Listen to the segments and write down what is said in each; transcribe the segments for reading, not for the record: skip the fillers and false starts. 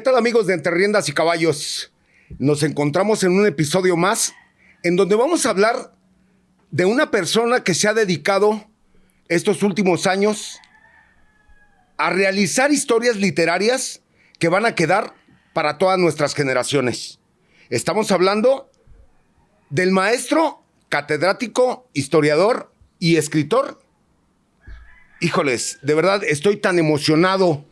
tal, amigos de Entre Riendas y Caballos? Nos encontramos en un episodio más en donde vamos a hablar de una persona que se ha dedicado estos últimos años a realizar historias literarias que van a quedar para todas nuestras generaciones. Estamos hablando del maestro, catedrático, historiador y escritor. Híjoles, de verdad estoy tan emocionado.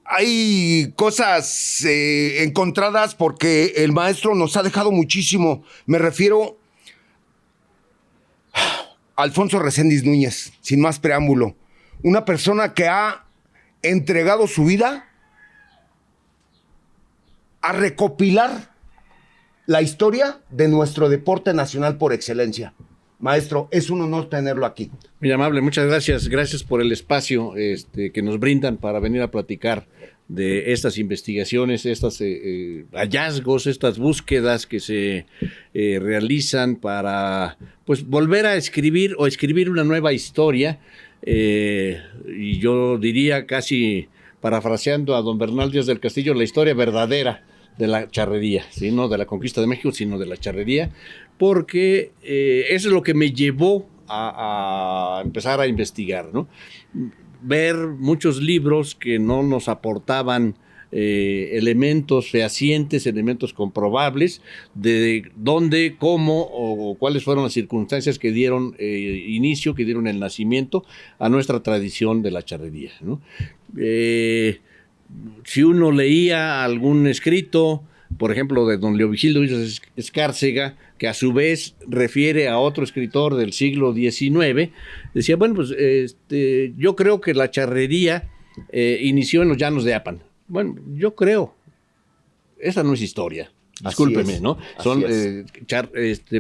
Hay cosas encontradas porque el maestro nos ha dejado muchísimo. Me refiero a Alfonso Reséndiz Núñez, sin más preámbulo. Una persona que ha entregado su vida a recopilar la historia de nuestro deporte nacional por excelencia. Maestro, es un honor tenerlo aquí. Muy amable, muchas gracias. Gracias por el espacio que nos brindan para venir a platicar de estas investigaciones, estos hallazgos, estas búsquedas que se realizan para pues volver a escribir o escribir una nueva historia. Y yo diría, casi parafraseando a don Bernal Díaz del Castillo, la historia verdadera de la charrería, ¿sí? No de la conquista de México, sino de la charrería, porque eso es lo que me llevó a empezar a investigar, ¿no? Ver muchos libros que no nos aportaban elementos fehacientes, elementos comprobables de dónde, cómo o cuáles fueron las circunstancias que dieron inicio, que dieron el nacimiento a nuestra tradición de la charrería, ¿no? Si uno leía algún escrito, por ejemplo, de don Leovigildo Escárcega, que a su vez refiere a otro escritor del siglo XIX, decía, bueno, pues yo creo que la charrería inició en los llanos de Apan. Bueno, yo creo, esa no es historia. Discúlpeme, ¿no? Son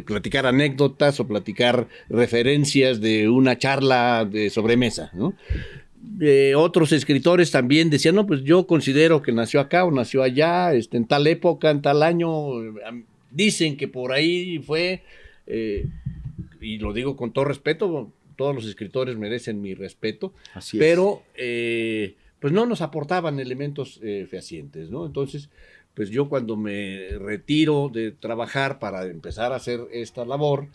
platicar anécdotas o platicar referencias de una charla de sobremesa, ¿no? Otros escritores también decían, no, pues yo considero que nació acá o nació allá, en tal época, en tal año, dicen que por ahí fue, y lo digo con todo respeto, todos los escritores merecen mi respeto, pero pues no nos aportaban elementos fehacientes, ¿no? Entonces, pues yo cuando me retiro de trabajar para empezar a hacer esta labor,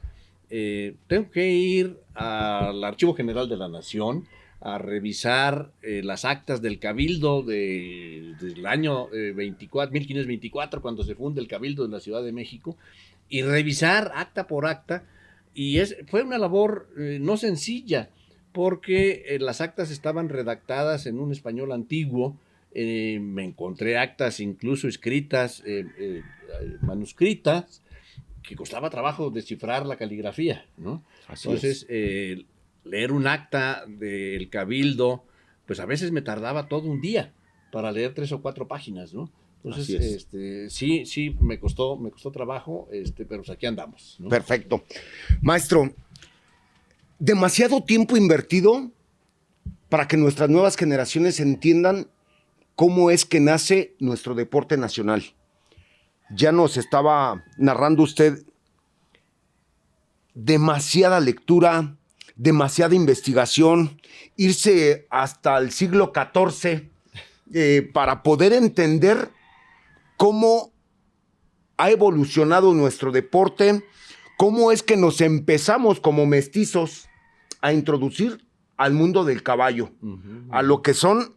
tengo que ir al Archivo General de la Nación a revisar las actas del Cabildo del año 1524, cuando se funda el Cabildo de la Ciudad de México, y revisar acta por acta, y fue una labor no sencilla, porque las actas estaban redactadas en un español antiguo. Me encontré actas incluso escritas, manuscritas, que costaba trabajo descifrar la caligrafía, ¿no? Entonces, leer un acta del Cabildo, pues a veces me tardaba todo un día para leer 3 o 4 páginas, ¿no? Entonces, sí, me costó trabajo, pero pues aquí andamos, ¿no? Perfecto. Maestro, demasiado tiempo invertido para que nuestras nuevas generaciones entiendan cómo es que nace nuestro deporte nacional. Ya nos estaba narrando usted demasiada lectura, demasiada investigación, irse hasta el siglo XIV para poder entender cómo ha evolucionado nuestro deporte, cómo es que nos empezamos como mestizos a introducir al mundo del caballo, a lo que son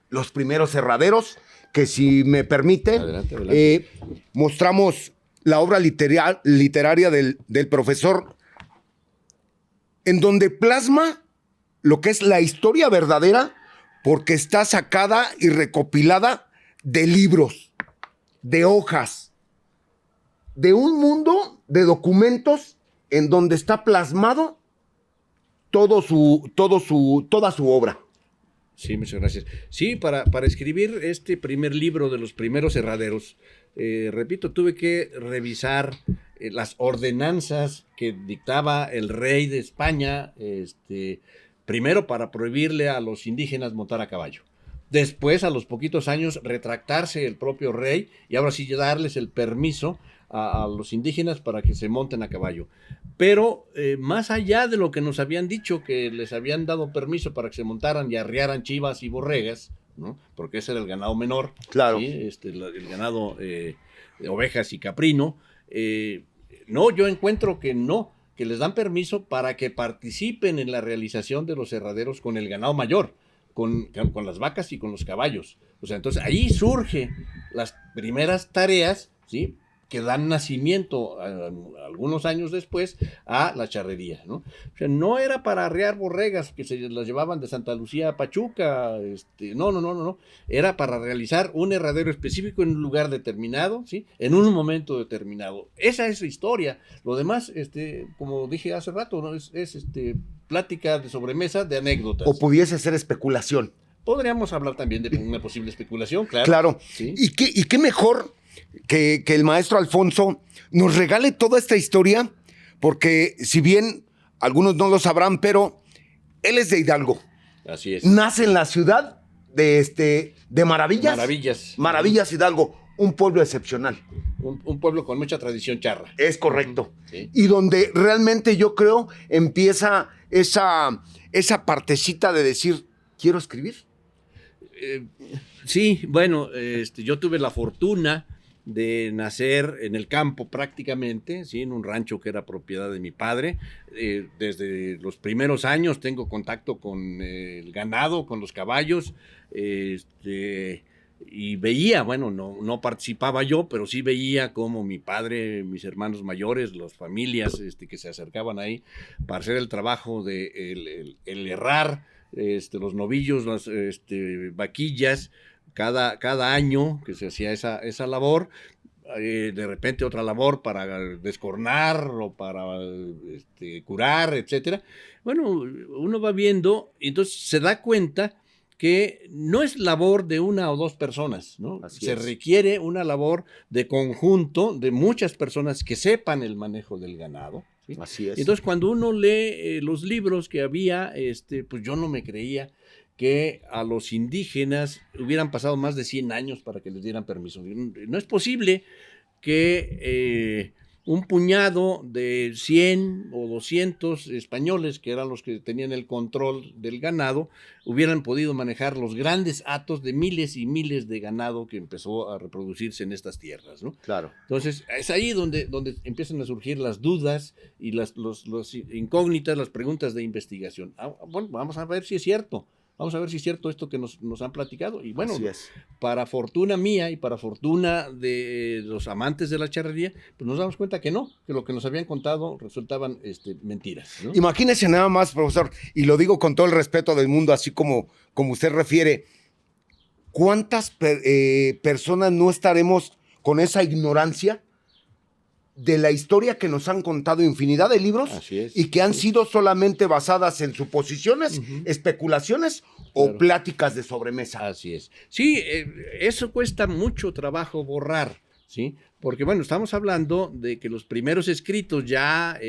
los primeros herraderos, que si me permite, adelante. Mostramos la obra literaria del profesor, en donde plasma lo que es la historia verdadera, porque está sacada y recopilada de libros, de hojas, de un mundo de documentos en donde está plasmado toda su obra. Sí, muchas gracias. Sí, para escribir este primer libro de los primeros herraderos, repito, tuve que revisar las ordenanzas que dictaba el rey de España, primero para prohibirle a los indígenas montar a caballo. Después, a los poquitos años, retractarse el propio rey y ahora sí darles el permiso a los indígenas para que se monten a caballo. Pero más allá de lo que nos habían dicho, que les habían dado permiso para que se montaran y arriaran chivas y borregas, ¿no? Porque ese era el ganado menor, Claro. ¿sí? El ganado de ovejas y caprino. No, yo encuentro que no, que les dan permiso para que participen en la realización de los herraderos con el ganado mayor, con las vacas y con los caballos. O sea, entonces ahí surgen las primeras tareas, ¿sí?, que dan nacimiento algunos años después a la charrería, ¿no? O sea, no era para arrear borregas que se las llevaban de Santa Lucía a Pachuca, no. Era para realizar un herradero específico en un lugar determinado, ¿sí? En un momento determinado. Esa es la historia. Lo demás, como dije hace rato, ¿no? Es plática de sobremesa de anécdotas. O pudiese ser especulación. Podríamos hablar también de una posible especulación, claro. Claro. ¿Sí? ¿Y qué mejor que el maestro Alfonso nos regale toda esta historia? Porque si bien algunos no lo sabrán, pero él es de Hidalgo. Así es. Nace en la ciudad de Maravillas. Maravillas. Maravillas, Hidalgo. Un pueblo excepcional. Un pueblo con mucha tradición charra. Es correcto. Sí. Y donde realmente yo creo empieza esa partecita de decir, quiero escribir. Sí, bueno, yo tuve la fortuna de nacer en el campo prácticamente, ¿sí?, en un rancho que era propiedad de mi padre. Desde los primeros años tengo contacto con el ganado, con los caballos, y veía, bueno, no participaba yo, pero sí veía cómo mi padre, mis hermanos mayores, las familias que se acercaban ahí para hacer el trabajo de el herrar, los novillos, las vaquillas, cada año que se hacía esa labor. De repente otra labor para descornar o para curar, etcétera. Bueno, uno va viendo y entonces se da cuenta que no es labor de una o dos personas, ¿no? Se requiere una labor de conjunto de muchas personas que sepan el manejo del ganado, ¿sí? Así es. Entonces, cuando uno lee los libros que había, pues yo no me creía que a los indígenas hubieran pasado más de 100 años para que les dieran permiso. No es posible que un puñado de 100 o 200 españoles, que eran los que tenían el control del ganado, hubieran podido manejar los grandes hatos de miles y miles de ganado que empezó a reproducirse en estas tierras, ¿no? Claro. Entonces, es ahí donde empiezan a surgir las dudas y las incógnitas, las preguntas de investigación. Bueno, vamos a ver si es cierto. Vamos a ver si es cierto esto que nos han platicado. Y bueno, para fortuna mía y para fortuna de los amantes de la charrería, pues nos damos cuenta que no, que lo que nos habían contado resultaban mentiras, ¿no? Imagínese nada más, profesor, y lo digo con todo el respeto del mundo, así como usted refiere, ¿cuántas personas no estaremos con esa ignorancia de la historia que nos han contado infinidad de libros y que han sido solamente basadas en suposiciones, especulaciones o pláticas de sobremesa? Así es. Sí, eso cuesta mucho trabajo borrar, ¿sí? Porque, bueno, estamos hablando de que los primeros escritos ya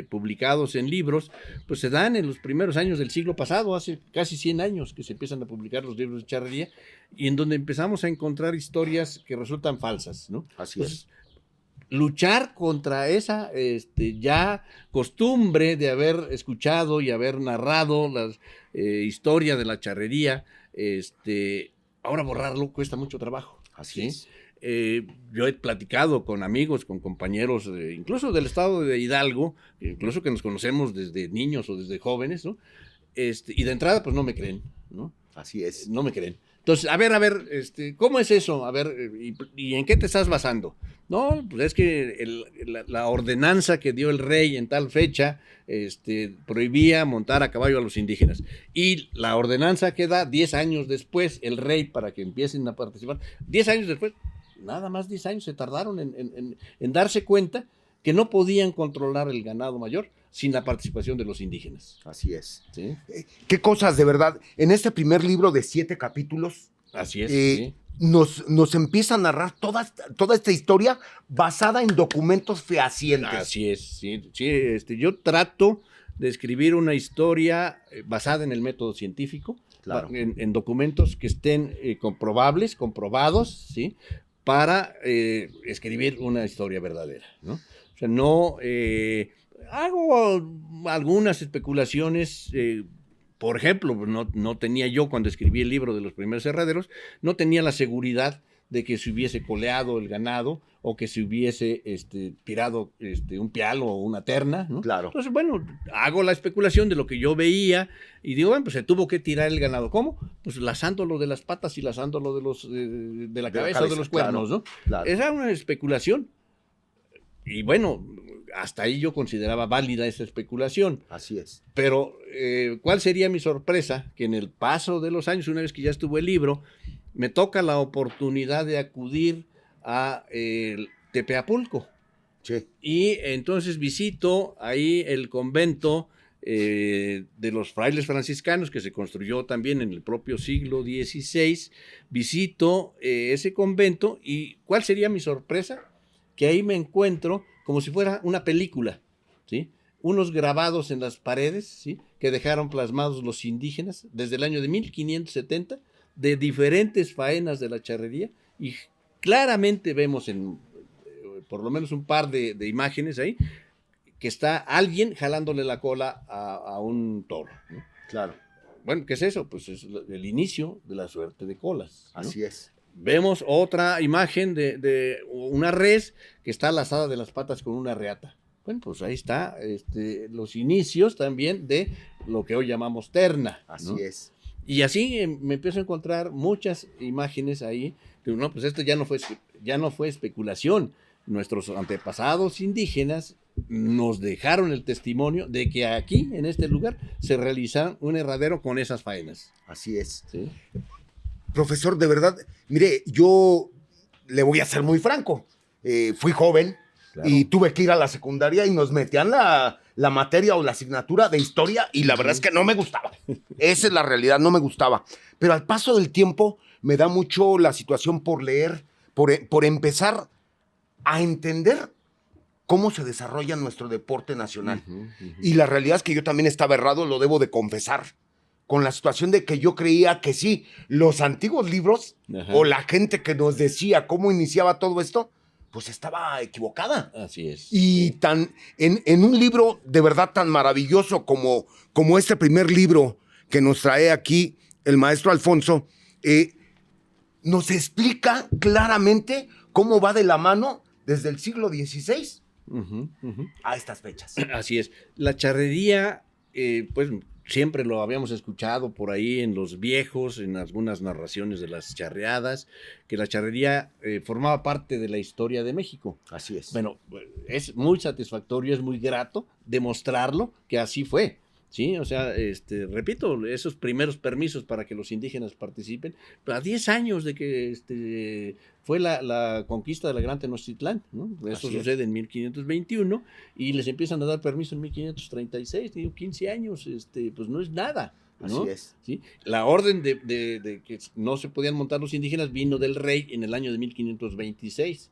publicados en libros, pues se dan en los primeros años del siglo pasado, hace casi 100 años que se empiezan a publicar los libros de charrería, y en donde empezamos a encontrar historias que resultan falsas, ¿no? Así es. Luchar contra esa ya costumbre de haber escuchado y haber narrado la historia de la charrería, ahora borrarlo cuesta mucho trabajo. Así es. Yo he platicado con amigos, con compañeros, incluso del estado de Hidalgo, incluso que nos conocemos desde niños o desde jóvenes, ¿no? Y de entrada, pues no me creen, ¿no? Así es. No me creen. Entonces, a ver, ¿cómo es eso? A ver, ¿y en qué te estás basando? No, pues es que la ordenanza que dio el rey en tal fecha prohibía montar a caballo a los indígenas. Y la ordenanza que da 10 años después, el rey, para que empiecen a participar, 10 años después, nada más 10 años se tardaron en darse cuenta que no podían controlar el ganado mayor sin la participación de los indígenas. Así es. ¿Sí? Qué cosas, de verdad. En este primer libro de 7 capítulos, así es, sí, nos empieza a narrar toda esta historia basada en documentos fehacientes. Así es, sí, yo trato de escribir una historia basada en el método científico, claro, en documentos que estén comprobables, comprobados, ¿sí? para escribir una historia verdadera, ¿no? O sea, no hago algunas especulaciones. Por ejemplo, no tenía yo, cuando escribí el libro de los primeros herraderos, no tenía la seguridad de que se hubiese coleado el ganado o que se hubiese tirado un pial o una terna, ¿no? Claro. Entonces, bueno, hago la especulación de lo que yo veía y digo, bueno, pues se tuvo que tirar el ganado. ¿Cómo? Pues lazándolo de las patas y lazándolo de la cabeza o de los cuernos, claro, ¿no? claro. Esa era una especulación. Y bueno, hasta ahí yo consideraba válida esa especulación. Así es. Pero, ¿cuál sería mi sorpresa? Que en el paso de los años, una vez que ya estuvo el libro, me toca la oportunidad de acudir a Tepeapulco. Sí. Y entonces visito ahí el convento de los frailes franciscanos, que se construyó también en el propio siglo XVI. Visito ese convento y ¿cuál sería mi sorpresa? Que ahí me encuentro como si fuera una película, ¿sí? Unos grabados en las paredes, ¿sí? Que dejaron plasmados los indígenas desde el año de 1570, de diferentes faenas de la charrería, y claramente vemos por lo menos un par de imágenes ahí, que está alguien jalándole la cola a un toro, ¿no? Claro. Bueno, ¿qué es eso? Pues es el inicio de la suerte de colas, ¿no? Así es. Vemos otra imagen de una res que está lazada de las patas con una reata. Bueno, pues ahí está los inicios también de lo que hoy llamamos terna, ¿no? Así es. Y así me empiezo a encontrar muchas imágenes ahí. Digo, no, pues esto ya no fue especulación. Nuestros antepasados indígenas nos dejaron el testimonio de que aquí, en este lugar, se realiza un herradero con esas faenas. Así es. ¿Sí? Profesor, de verdad, mire, yo le voy a ser muy franco. Fui joven, claro, y tuve que ir a la secundaria y nos metían la materia o la asignatura de historia y la verdad es que no me gustaba. Esa es la realidad, no me gustaba. Pero al paso del tiempo me da mucho la situación por leer, por empezar a entender cómo se desarrolla nuestro deporte nacional. Y la realidad es que yo también estaba errado, lo debo de confesar, con la situación de que yo creía que sí, los antiguos libros, ajá, o la gente que nos decía cómo iniciaba todo esto, pues estaba equivocada. Así es. Y en un libro de verdad tan maravilloso como este primer libro que nos trae aquí el maestro Alfonso, nos explica claramente cómo va de la mano desde el siglo XVI a estas fechas. Así es. La charrería, pues siempre lo habíamos escuchado por ahí en los viejos, en algunas narraciones de las charreadas, que la charrería formaba parte de la historia de México. Así es. Bueno, es muy satisfactorio, es muy grato demostrarlo que así fue. Sí, o sea, repito, esos primeros permisos para que los indígenas participen, a 10 años de que fue la conquista de la Gran Tenochtitlán, ¿no? Eso sucede en 1521 y les empiezan a dar permiso en 1536, digo, 15 años, pues no es nada, ¿no? Así es. ¿Sí? La orden de que no se podían montar los indígenas vino del rey en el año de 1526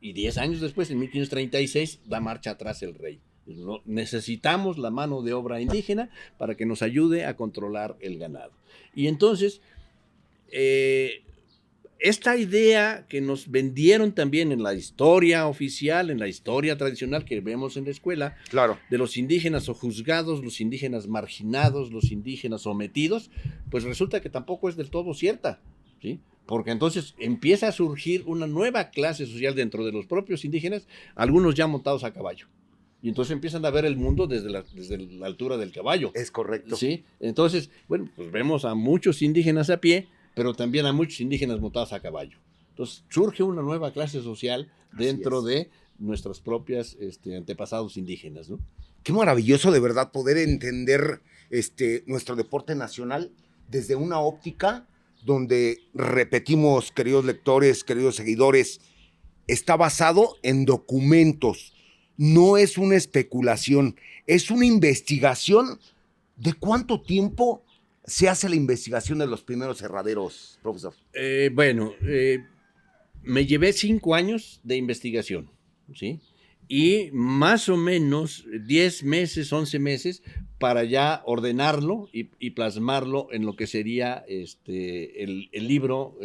y 10 años después, en 1536, da marcha atrás el rey. Necesitamos la mano de obra indígena para que nos ayude a controlar el ganado. Y entonces, esta idea que nos vendieron también en la historia oficial, en la historia tradicional que vemos en la escuela, claro, de los indígenas sojuzgados, los indígenas marginados, los indígenas sometidos, pues resulta que tampoco es del todo cierta, ¿sí? Porque entonces empieza a surgir una nueva clase social dentro de los propios indígenas, algunos ya montados a caballo. Y entonces empiezan a ver el mundo desde la altura del caballo. Es correcto. Sí, entonces, bueno, pues vemos a muchos indígenas a pie, pero también a muchos indígenas montados a caballo. Entonces surge una nueva clase social dentro de nuestras propias antepasados indígenas, ¿no? Qué maravilloso de verdad poder entender nuestro deporte nacional desde una óptica donde, repetimos, queridos lectores, queridos seguidores, está basado en documentos. No es una especulación, es una investigación. ¿De cuánto tiempo se hace la investigación de los primeros herraderos, profesor? Me llevé 5 años de investigación, ¿sí? Y más o menos 10 meses, 11 meses para ya ordenarlo y plasmarlo en lo que sería el libro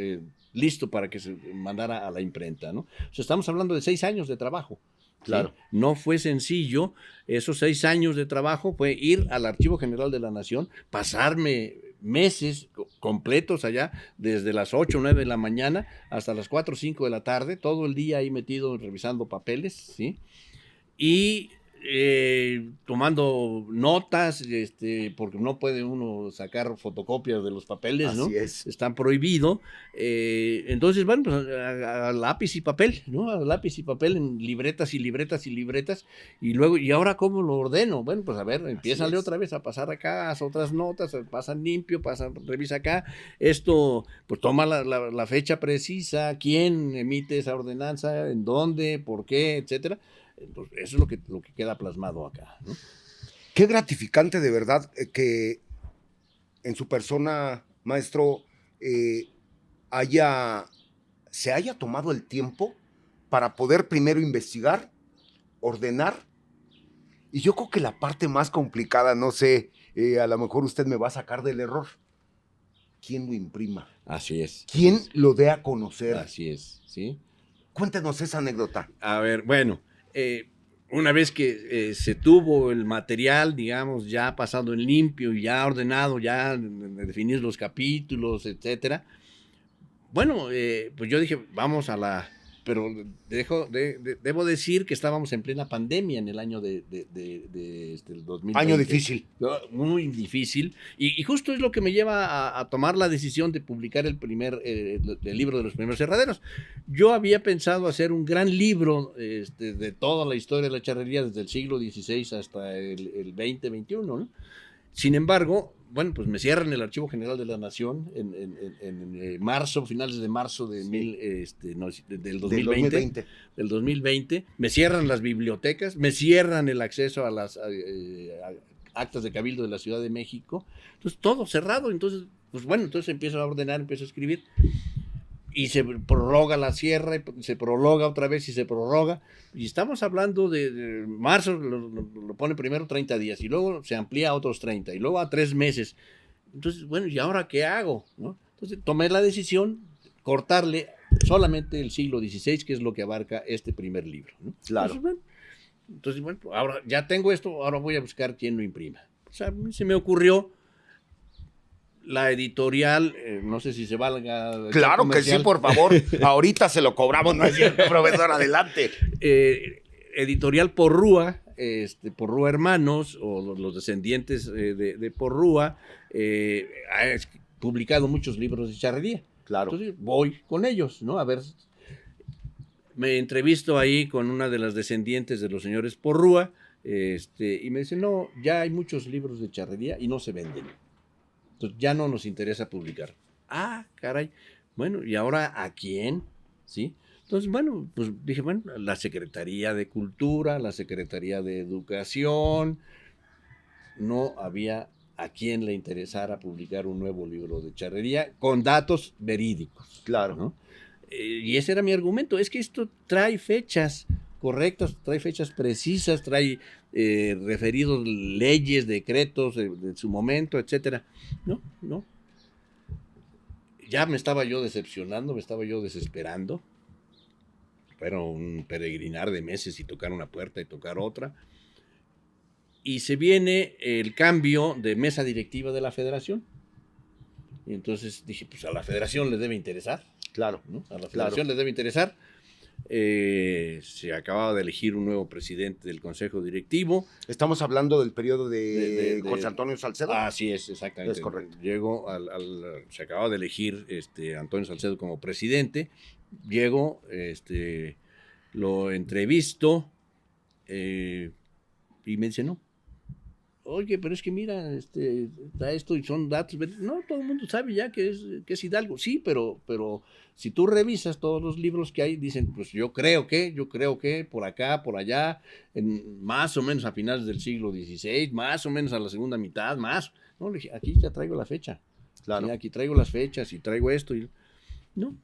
listo para que se mandara a la imprenta, ¿no? O sea, estamos hablando de 6 años de trabajo. Claro. ¿Sí? No fue sencillo. Esos 6 años de trabajo fue ir al Archivo General de la Nación, pasarme meses completos allá, desde las 8 o 9 de la mañana hasta las 4 o 5 de la tarde, todo el día ahí metido revisando papeles, ¿sí? Y tomando notas, porque no puede uno sacar fotocopias de los papeles, ¿no? Así es. Está prohibido. Entonces, bueno, pues a lápiz y papel, ¿no? A lápiz y papel en libretas y libretas y libretas. Y luego, ¿y ahora cómo lo ordeno? Bueno, pues a ver, empiézale otra vez a pasar acá, haz otras notas, pasan limpio, revisa acá. Esto, pues toma la fecha precisa, quién emite esa ordenanza, en dónde, por qué, etcétera. Entonces, eso es lo que queda plasmado acá, ¿no? Qué gratificante de verdad que en su persona, maestro, se haya tomado el tiempo para poder primero investigar, ordenar, y yo creo que la parte más complicada, no sé, a lo mejor usted me va a sacar del error, ¿quién lo imprima? Así es. ¿Quién lo dé a conocer? Así es, ¿sí? Cuéntenos esa anécdota. A ver, bueno, una vez que se tuvo el material, digamos, ya pasado en limpio y ya ordenado, ya definidos los capítulos, etcétera, bueno, pues yo dije, vamos a la... Pero debo decir que estábamos en plena pandemia en el año del 2020. Año difícil. Muy difícil. Y justo es lo que me lleva a tomar la decisión de publicar el libro de los primeros herraderos. Yo había pensado hacer un gran libro de toda la historia de la charrería desde el siglo XVI hasta el 2021, ¿no? Sin embargo, bueno, pues me cierran el Archivo General de la Nación en marzo, finales de marzo del 2020, me cierran las bibliotecas, me cierran el acceso a las actas de cabildo de la Ciudad de México, entonces todo cerrado, entonces, pues bueno, entonces empiezo a ordenar, empiezo a escribir, y se prorroga la cierre, se prorroga otra vez y se prorroga, y estamos hablando de marzo, lo pone primero 30 días, y luego se amplía a otros 30, y luego a 3 meses. Entonces, bueno, ¿y ahora qué hago? ¿No? Entonces tomé la decisión de cortarle solamente el siglo XVI, que es lo que abarca este primer libro, ¿no? Claro. Entonces, bueno, ahora ya tengo esto, ahora voy a buscar quién lo imprima. O sea, a mí se me ocurrió la editorial, no sé si se valga. Claro que sí, por favor. Ahorita se lo cobramos, ¿no es cierto, profesor? Adelante. Editorial Porrúa, Porrúa Hermanos, o los descendientes de Porrúa, ha publicado muchos libros de charrería. Claro. Entonces voy con ellos, ¿no? A ver, me entrevisto ahí con una de las descendientes de los señores Porrúa, y me dice, no, ya hay muchos libros de charrería y no se venden. Entonces ya no nos interesa publicar. Ah, caray. Bueno, ¿y ahora a quién? ¿Sí? Entonces, bueno, pues dije, bueno, la Secretaría de Cultura, la Secretaría de Educación, no había a quien le interesara publicar un nuevo libro de charrería con datos verídicos. Claro. ¿No? Y ese era mi argumento, es que esto trae fechas correctas, trae fechas precisas, trae referidos leyes, decretos de su momento, etcétera. No. Ya me estaba yo decepcionando, me estaba yo desesperando. Fueron un peregrinar de meses y tocar una puerta y tocar otra. Y se viene el cambio de mesa directiva de la federación. Y entonces dije, pues a la federación le debe interesar. Claro. ¿No? A la federación le debe interesar. Se acababa de elegir un nuevo presidente del consejo directivo. Estamos hablando del periodo de José Antonio Salcedo. Así es, exactamente. Es correcto. Se acababa de elegir Antonio Salcedo como presidente. Llego, lo entrevisto y me dice, no. Oye, pero es que mira, está esto y son datos. No, todo el mundo sabe ya que es Hidalgo. Sí, pero si tú revisas todos los libros que hay, dicen, pues yo creo que por acá, por allá, más o menos a finales del siglo XVI, más o menos a la segunda mitad, más. No, le dije, aquí ya traigo la fecha. Claro. Sí, aquí traigo las fechas y traigo esto. No.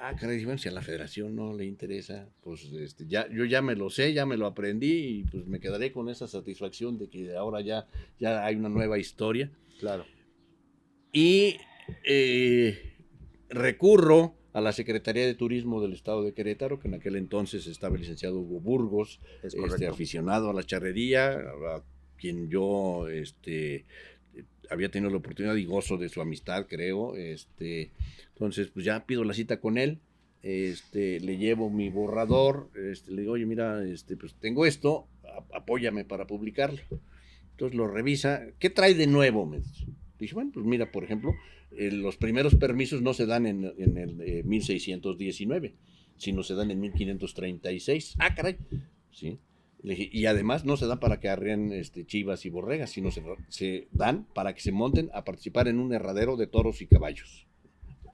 Ah, caray, bueno, si a la federación no le interesa, pues yo ya me lo sé, ya me lo aprendí y pues me quedaré con esa satisfacción de que ahora ya hay una nueva historia. Claro. Y recurro a la Secretaría de Turismo del Estado de Querétaro, que en aquel entonces estaba el licenciado Hugo Burgos, Es correcto. aficionado a la charrería, a quien yo había tenido la oportunidad y gozo de su amistad, creo. Entonces, pues ya pido la cita con él, le llevo mi borrador, le digo, oye, mira, pues tengo esto, apóyame para publicarlo. Entonces lo revisa, ¿qué trae de nuevo? Me dice. Dije, bueno, pues mira, por ejemplo, los primeros permisos no se dan en el 1619, sino se dan en 1536. Ah, caray. ¿Sí? Le dije, y además no se dan para que arreen chivas y borregas, sino se dan para que se monten a participar en un herradero de toros y caballos.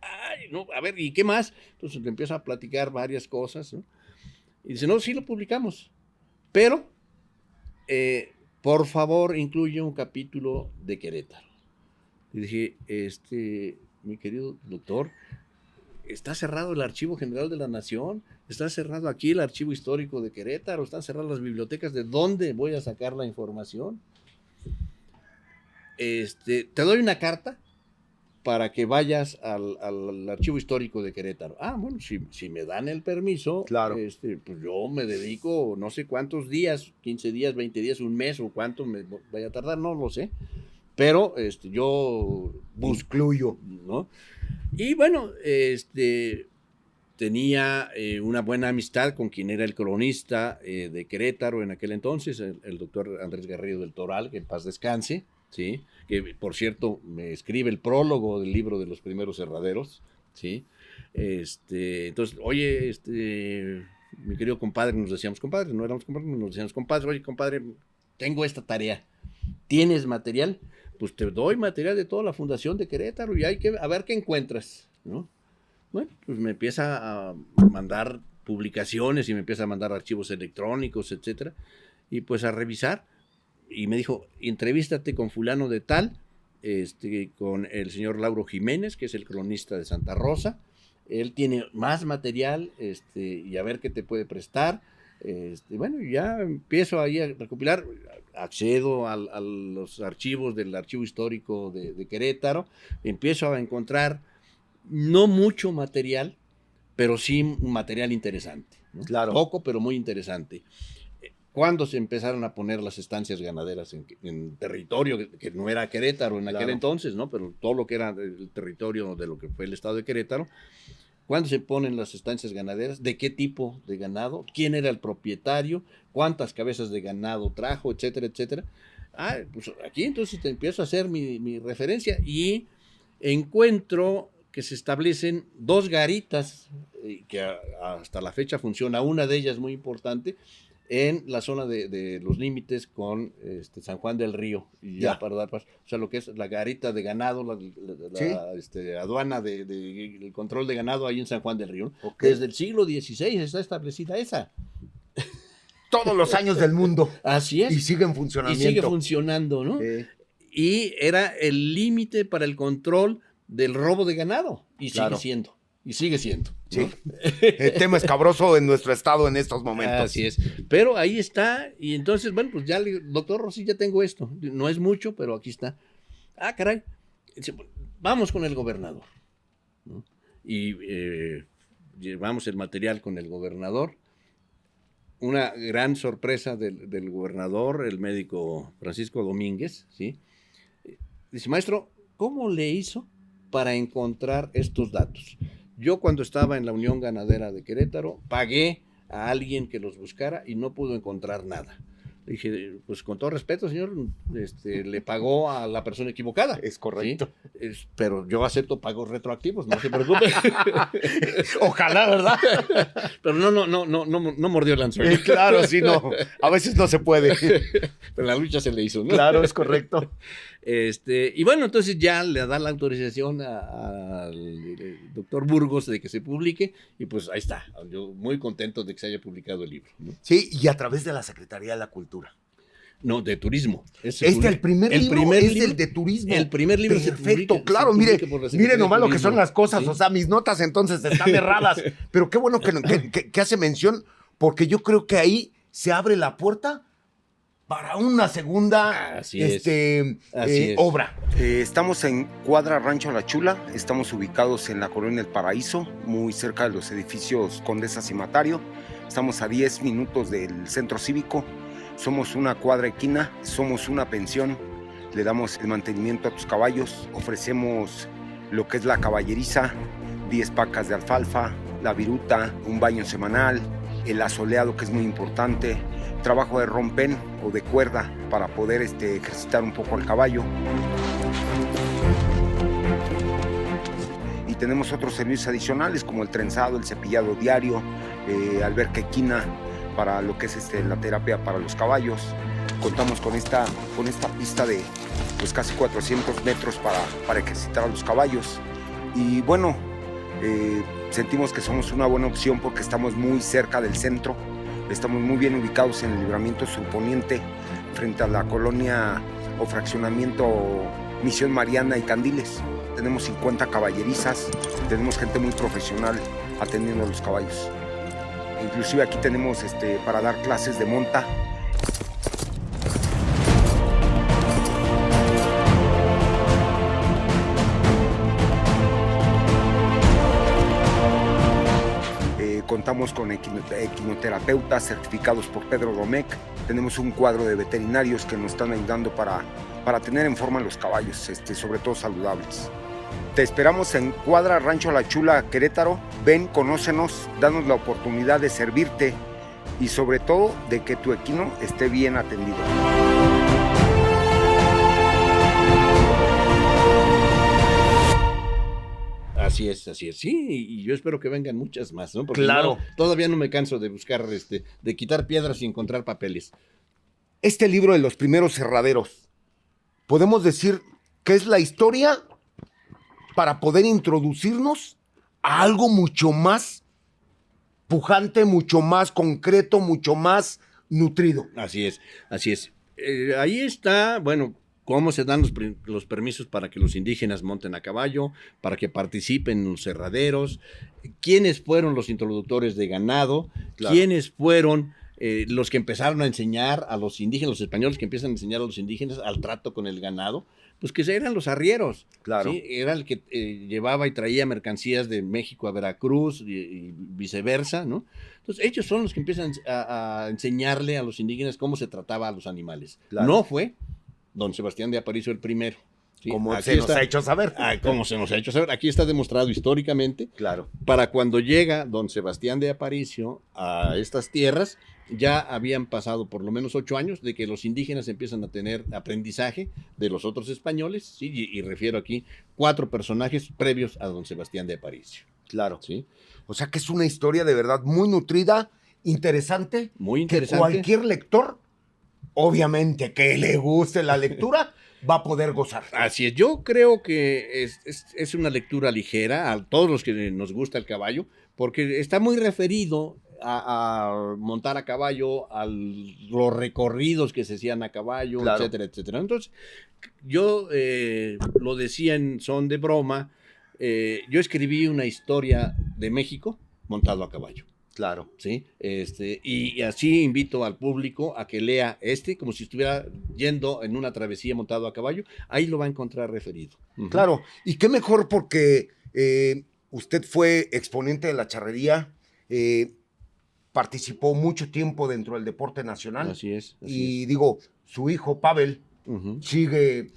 Ay, no, a ver, ¿y qué más? Entonces le empieza a platicar varias cosas, ¿no? Y dice, no, sí lo publicamos, pero por favor incluye un capítulo de Querétaro. Y dije, mi querido doctor, está cerrado el Archivo General de la Nación, está cerrado aquí el Archivo Histórico de Querétaro, están cerradas las bibliotecas, ¿de dónde voy a sacar la información? Te doy una carta para que vayas al Archivo Histórico de Querétaro. Ah, bueno, si me dan el permiso, claro. Pues yo me dedico no sé cuántos días, 15 días, 20 días, un mes o cuánto me vaya a tardar, no lo sé. Pero yo incluyo, ¿no? Y bueno, tenía una buena amistad con quien era el cronista de Querétaro en aquel entonces, el doctor Andrés Garrido del Toral, que en paz descanse, ¿sí? Que por cierto me escribe el prólogo del libro de los primeros herraderos, ¿sí? Entonces, oye, mi querido compadre, nos decíamos compadre, no éramos compadres, nos decíamos compadre, oye compadre, tengo esta tarea, ¿tienes material? Pues te doy material de toda la Fundación de Querétaro y hay que a ver qué encuentras, ¿no? Bueno, pues me empieza a mandar publicaciones y me empieza a mandar archivos electrónicos, etcétera, y pues a revisar. Y me dijo, entrevístate con fulano de tal, con el señor Lauro Jiménez, que es el cronista de Santa Rosa. Él tiene más material, y a ver qué te puede prestar. Bueno, ya empiezo ahí a recopilar, accedo a los archivos del Archivo Histórico de Querétaro, empiezo a encontrar no mucho material, pero sí un material interesante, ¿no? Claro. Poco, pero muy interesante. Cuando se empezaron a poner las estancias ganaderas en territorio que no era Querétaro en aquel entonces, ¿no? Pero todo lo que era el territorio de lo que fue el estado de Querétaro, ¿cuándo se ponen las estancias ganaderas? ¿De qué tipo de ganado? ¿Quién era el propietario? ¿Cuántas cabezas de ganado trajo? Etcétera, etcétera. Ah, pues aquí entonces te empiezo a hacer mi referencia y encuentro que se establecen 2 garitas que hasta la fecha funciona, una de ellas muy importante, en la zona de los límites con San Juan del Río, y ya para dar paso, o sea, lo que es la garita de ganado, la aduana el control de ganado ahí en San Juan del Río. Okay. Desde el siglo XVI está establecida esa. Todos los años del mundo. Así es. Y sigue en funcionamiento. Y sigue funcionando, ¿no? Y era el límite para el control del robo de ganado, y sigue siendo. Y sigue siendo, ¿no? Sí. El tema escabroso en nuestro estado en estos momentos. Así es. Pero ahí está. Y entonces, bueno, pues ya, doctor Rossi, ya tengo esto. No es mucho, pero aquí está. Ah, caray. Vamos con el gobernador, ¿no? Y llevamos el material con el gobernador. Una gran sorpresa del gobernador, el médico Francisco Domínguez, ¿sí? Dice, maestro, ¿cómo le hizo para encontrar estos datos? Yo cuando estaba en la Unión Ganadera de Querétaro, pagué a alguien que los buscara y no pudo encontrar nada. Le dije, pues con todo respeto, señor, le pagó a la persona equivocada. Es correcto. ¿Sí? Pero yo acepto pagos retroactivos, no se preocupe. Ojalá, ¿verdad? Pero no mordió el anzuelo. Claro, sí, no. A veces no se puede. Pero la lucha se le hizo, ¿no? Claro, es correcto. Y bueno, entonces ya le da la autorización al doctor Burgos de que se publique, y pues ahí está. Yo muy contento de que se haya publicado el libro, ¿no? Sí, y a través de la Secretaría de la Cultura. No, de turismo. El primer libro es el de turismo. El primer libro. Perfecto, claro, mire nomás lo que son las cosas, ¿sí? O sea, mis notas entonces están erradas, pero qué bueno que hace mención, porque yo creo que ahí se abre la puerta para una segunda Así es. obra. Estamos en Cuadra Rancho La Chula, estamos ubicados en la colonia El Paraíso, muy cerca de los edificios Condesa Cimatario. Estamos a 10 minutos del centro cívico. Somos una cuadra equina, somos una pensión. Le damos el mantenimiento a tus caballos, ofrecemos lo que es la caballeriza, 10 pacas de alfalfa, la viruta, un baño semanal, el asoleado, que es muy importante, trabajo de rompen o de cuerda para poder ejercitar un poco al caballo. Y tenemos otros servicios adicionales como el trenzado, el cepillado diario, alberca equina para lo que es la terapia para los caballos. Contamos con esta pista de pues, casi 400 metros para ejercitar a los caballos. Y bueno, sentimos que somos una buena opción porque estamos muy cerca del centro. Estamos muy bien ubicados en el libramiento surponiente, frente a la colonia o fraccionamiento Misión Mariana y Candiles. Tenemos 50 caballerizas, tenemos gente muy profesional atendiendo a los caballos. Inclusive aquí tenemos para dar clases de monta. Contamos con equinoterapeutas certificados por Pedro Domecq. Tenemos un cuadro de veterinarios que nos están ayudando para tener en forma los caballos, sobre todo saludables. Te esperamos en Cuadra Rancho La Chula, Querétaro. Ven, conócenos, danos la oportunidad de servirte y sobre todo de que tu equino esté bien atendido. Así es, sí, y yo espero que vengan muchas más, ¿no? Porque Claro. Todavía no me canso de buscar, de quitar piedras y encontrar papeles. Este libro de los primeros cerraderos, podemos decir que es la historia para poder introducirnos a algo mucho más pujante, mucho más concreto, mucho más nutrido. Así es. Ahí está, bueno, cómo se dan los permisos para que los indígenas monten a caballo, para que participen en los cerraderos, quiénes fueron los introductores de ganado, Claro. quiénes fueron los que empezaron a enseñar a los indígenas, los españoles que empiezan a enseñar a los indígenas al trato con el ganado, pues que eran los arrieros. Claro. ¿Sí? Era el que llevaba y traía mercancías de México a Veracruz y viceversa, ¿no? Entonces ellos son los que empiezan a enseñarle a los indígenas cómo se trataba a los animales. Claro. No fue don Sebastián de Aparicio el primero. ¿Sí? Como Aquí se nos ha hecho saber. Como se nos ha hecho saber. Aquí está demostrado históricamente. Claro. Para cuando llega don Sebastián de Aparicio a estas tierras, ya habían pasado por lo menos 8 años de que los indígenas empiezan a tener aprendizaje de los otros españoles, ¿sí? Y refiero aquí 4 personajes previos a don Sebastián de Aparicio. Claro. ¿Sí? O sea que es una historia de verdad muy nutrida, interesante. Muy Que interesante. cualquier lector, obviamente que le guste la lectura, va a poder gozar. Así es, yo creo que es una lectura ligera a todos los que nos gusta el caballo, porque está muy referido a montar a caballo, a los recorridos que se hacían a caballo, Claro. etcétera, etcétera. Entonces, yo lo decía en son de broma, yo escribí una historia de México montado a caballo. Claro. ¿Sí? Y así invito al público a que lea como si estuviera yendo en una travesía montado a caballo, ahí lo va a encontrar referido. Ujú. Claro. Y qué mejor porque usted fue exponente de la charrería, participó mucho tiempo dentro del deporte nacional. Así es. Y digo, su hijo Pavel Ujú. sigue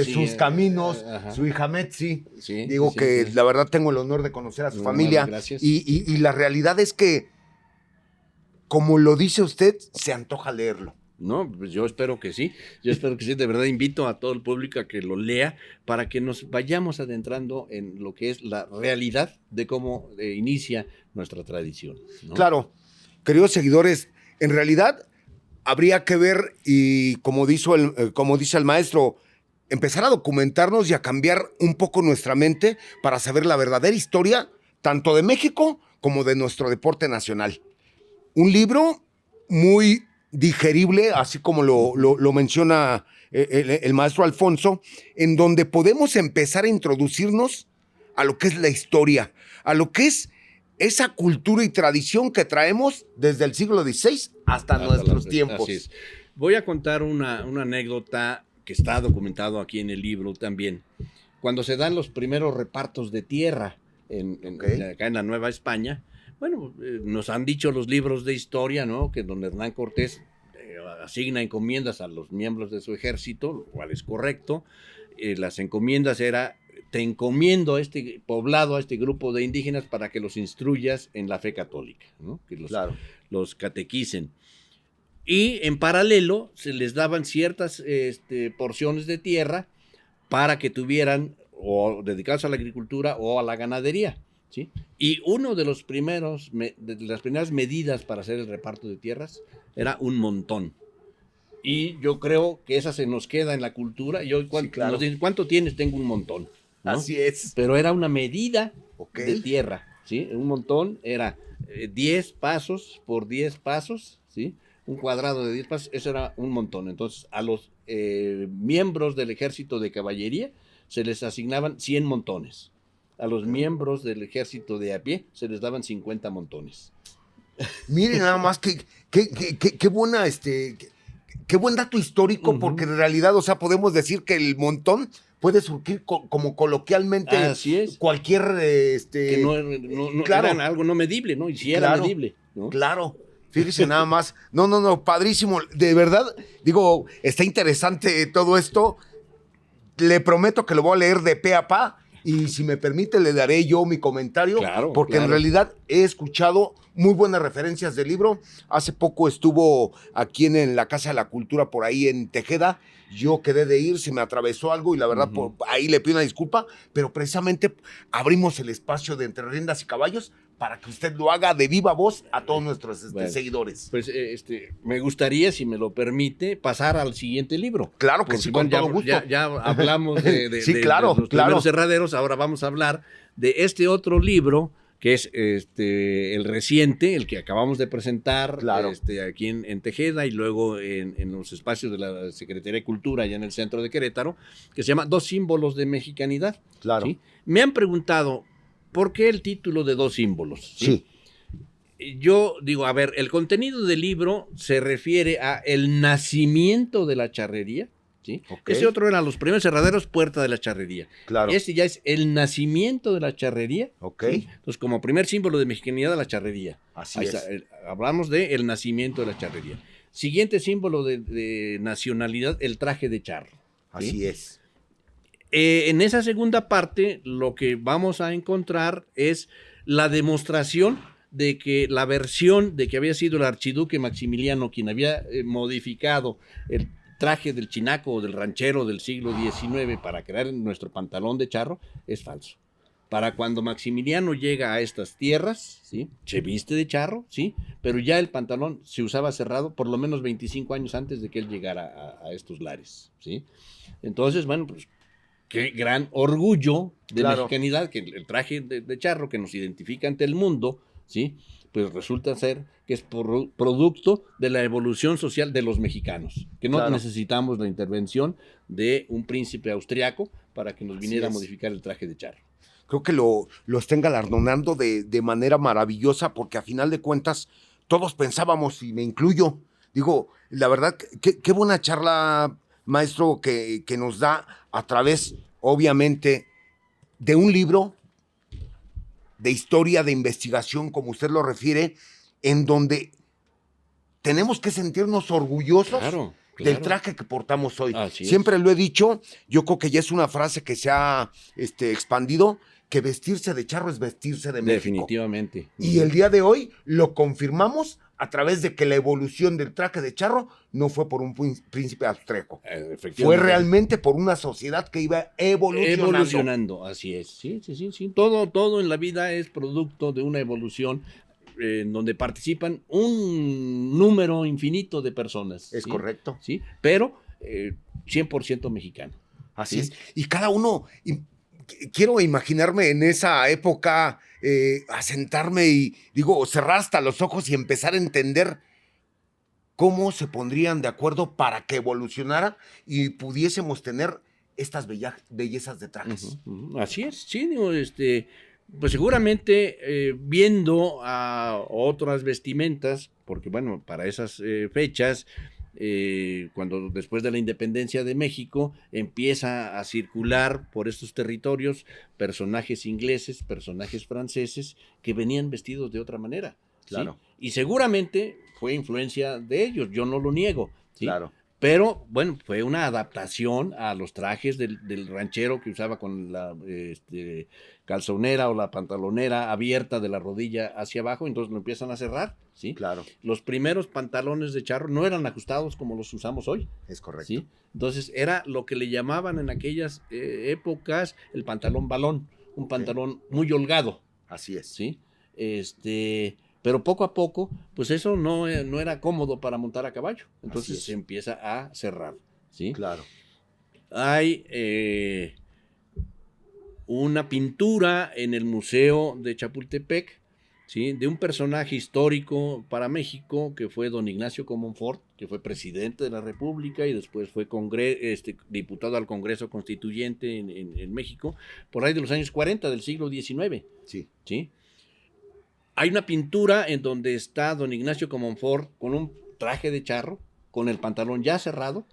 sus caminos, ajá. su hija Metzi. Sí, Digo sí, que sí. la verdad tengo el honor de conocer a su No, familia. gracias. Y la realidad es que, como lo dice usted, se antoja leerlo. No, pues yo espero que sí. De verdad invito a todo el público a que lo lea para que nos vayamos adentrando en lo que es la realidad de cómo inicia nuestra tradición, ¿no? Claro, queridos seguidores, en realidad habría que ver y como dice el maestro, empezar a documentarnos y a cambiar un poco nuestra mente para saber la verdadera historia tanto de México como de nuestro deporte nacional. Un libro muy digerible, así como lo menciona el maestro Alfonso, en donde podemos empezar a introducirnos a lo que es la historia, a lo que es esa cultura y tradición que traemos desde el siglo XVI hasta nuestros tiempos. Así es. Voy a contar una anécdota que está documentado aquí en el libro también. Cuando se dan los primeros repartos de tierra acá en la Nueva España, bueno, nos han dicho los libros de historia, ¿no? Que don Hernán Cortés asigna encomiendas a los miembros de su ejército, lo cual es correcto. Las encomiendas era: te encomiendo a este poblado, a este grupo de indígenas para que los instruyas en la fe católica, ¿no? Que los catequicen. Y en paralelo se les daban ciertas porciones de tierra para que tuvieran o dedicados a la agricultura o a la ganadería, ¿sí? Y uno de las primeras medidas para hacer el reparto de tierras era un montón. Y yo creo que esa se nos queda en la cultura. Y hoy, nos dicen, ¿cuánto tienes? Tengo un montón, ¿no? Así es. Pero era una medida de tierra, ¿sí? Un montón era 10 pasos por 10 pasos, ¿sí? Un cuadrado de 10 pasos, eso era un montón. Entonces, a los miembros del ejército de caballería se les asignaban 100 montones. A los miembros del ejército de a pie se les daban 50 montones. Miren nada más qué buena, qué buen dato histórico, porque en realidad, o sea, podemos decir que el montón puede surgir como coloquialmente. Así es. Cualquier, que no claro, era algo no medible, ¿no? Y si era medible, ¿no? Claro. Fíjese nada más. No, padrísimo. De verdad, digo, está interesante todo esto. Le prometo que lo voy a leer de pe a pa, y si me permite le daré yo mi comentario, porque en realidad he escuchado muy buenas referencias del libro. Hace poco estuvo aquí en la Casa de la Cultura, por ahí en Tejeda. Yo quedé de ir, se me atravesó algo y la verdad ahí le pido una disculpa, pero precisamente abrimos el espacio de Entre Riendas y Caballos para que usted lo haga de viva voz a todos nuestros seguidores. Pues me gustaría, si me lo permite, pasar al siguiente libro. Claro que sí, con todo gusto. Ya hablamos de sí, claro, de los primeros cerraderos, ahora vamos a hablar de este otro libro, que es el reciente, el que acabamos de presentar aquí en Tejeda y luego en los espacios de la Secretaría de Cultura allá en el centro de Querétaro, que se llama Dos símbolos de mexicanidad. Claro. ¿Sí? Me han preguntado, ¿por qué el título de Dos símbolos? Sí. Yo digo, a ver, el contenido del libro se refiere a el nacimiento de la charrería, ¿sí? Ese otro era los primeros cerraderos, Puerta de la Charrería. Claro. Este ya es el nacimiento de la charrería. ¿Sí? Entonces, como primer símbolo de mexicanidad de la charrería. Así Ahí es. está, hablamos de el nacimiento de la charrería. Siguiente símbolo de nacionalidad, el traje de charro. ¿Sí? Así es. En esa segunda parte, lo que vamos a encontrar es la demostración de que la versión de que había sido el archiduque Maximiliano quien había modificado el traje del chinaco o del ranchero del siglo XIX para crear nuestro pantalón de charro es falso. Para cuando Maximiliano llega a estas tierras, ¿sí? Se viste de charro, ¿sí? Pero ya el pantalón se usaba cerrado por lo menos 25 años antes de que él llegara a estos lares, ¿sí? Entonces, bueno, pues qué gran orgullo de mexicanidad, que el traje de charro que nos identifica ante el mundo, ¿sí? Pues resulta ser que es producto de la evolución social de los mexicanos, que no necesitamos la intervención de un príncipe austriaco para que nos viniera a modificar el traje de charro. Creo que lo estén galardonando de manera maravillosa, porque a final de cuentas todos pensábamos, y me incluyo, digo, la verdad, qué buena charla, maestro, que nos da a través, obviamente, de un libro de historia, de investigación, como usted lo refiere, en donde tenemos que sentirnos orgullosos del traje que portamos hoy. Siempre lo he dicho, yo creo que ya es una frase que se ha expandido, que vestirse de charro es vestirse de México. Definitivamente. Y el día de hoy lo confirmamos a través de que la evolución del traje de charro no fue por un príncipe austriaco. Fue realmente por una sociedad que iba evolucionando. Así es. Sí. Todo en la vida es producto de una evolución en donde participan un número infinito de personas. Es correcto. Sí, pero 100% mexicano. Así es. Y cada uno... Quiero imaginarme en esa época, a sentarme y, cerrar hasta los ojos y empezar a entender cómo se pondrían de acuerdo para que evolucionara y pudiésemos tener estas bellezas de trajes. Así es, sí, pues seguramente viendo a otras vestimentas, porque bueno, para esas fechas cuando después de la independencia de México empieza a circular por estos territorios personajes ingleses, personajes franceses que venían vestidos de otra manera. Claro. ¿Sí? Y seguramente fue influencia de ellos, yo no lo niego. ¿Sí? Claro. Pero, bueno, fue una adaptación a los trajes del ranchero que usaba con la calzonera o la pantalonera abierta de la rodilla hacia abajo, entonces lo empiezan a cerrar, ¿sí? Claro. Los primeros pantalones de charro no eran ajustados como los usamos hoy. Es correcto. ¿Sí? Entonces era lo que le llamaban en aquellas épocas el pantalón balón, un pantalón muy holgado. Así es. ¿Sí? Pero poco a poco, pues eso no era cómodo para montar a caballo. Entonces se empieza a cerrar. ¿Sí? Claro. Hay una pintura en el Museo de Chapultepec, ¿sí? De un personaje histórico para México que fue don Ignacio Comonfort, que fue presidente de la República y después fue diputado al Congreso Constituyente en México, por ahí de los años 40 del siglo XIX. Sí. ¿Sí? Hay una pintura en donde está don Ignacio Comonfort con un traje de charro, con el pantalón ya cerrado,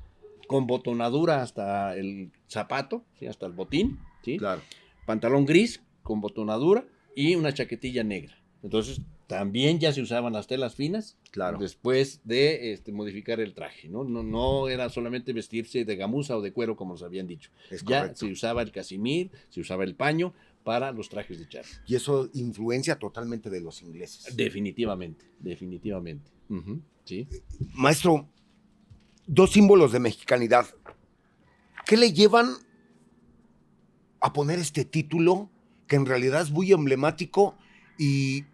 con botonadura hasta el zapato, ¿sí? Hasta el botín, ¿sí? Claro. Pantalón gris con botonadura y una chaquetilla negra. Entonces, también ya se usaban las telas finas, claro, después de modificar el traje, ¿no? No era solamente vestirse de gamuza o de cuero, como nos habían dicho. Es ya correcto. se usaba el casimir, se usaba el paño para los trajes de charro. Y eso influencia totalmente de los ingleses. Definitivamente. Uh-huh, sí. Maestro, dos símbolos de mexicanidad. ¿Qué le llevan a poner este título que en realidad es muy emblemático? Y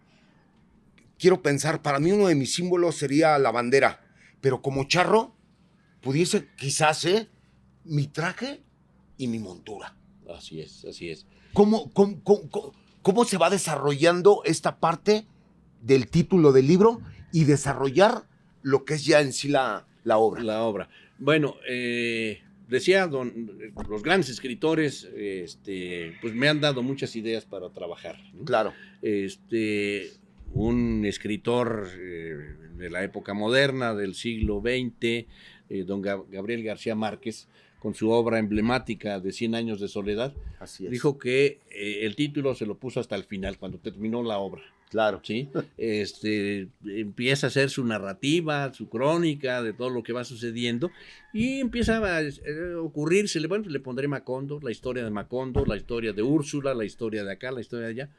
quiero pensar, para mí uno de mis símbolos sería la bandera, pero como charro pudiese quizás mi traje y mi montura. Así es. ¿Cómo se va desarrollando esta parte del título del libro y desarrollar lo que es ya en sí la obra? La obra. Bueno, decía los grandes escritores, pues me han dado muchas ideas para trabajar, ¿no? Claro. Un escritor de la época moderna, del siglo XX, don Gabriel García Márquez, con su obra emblemática de 100 años de soledad, Así es. dijo que el título se lo puso hasta el final, cuando terminó la obra. Claro. ¿Sí? Empieza a hacer su narrativa, su crónica de todo lo que va sucediendo y empieza a ocurrírsele, bueno, le pondré Macondo, la historia de Macondo, la historia de Úrsula, la historia de acá, la historia de allá.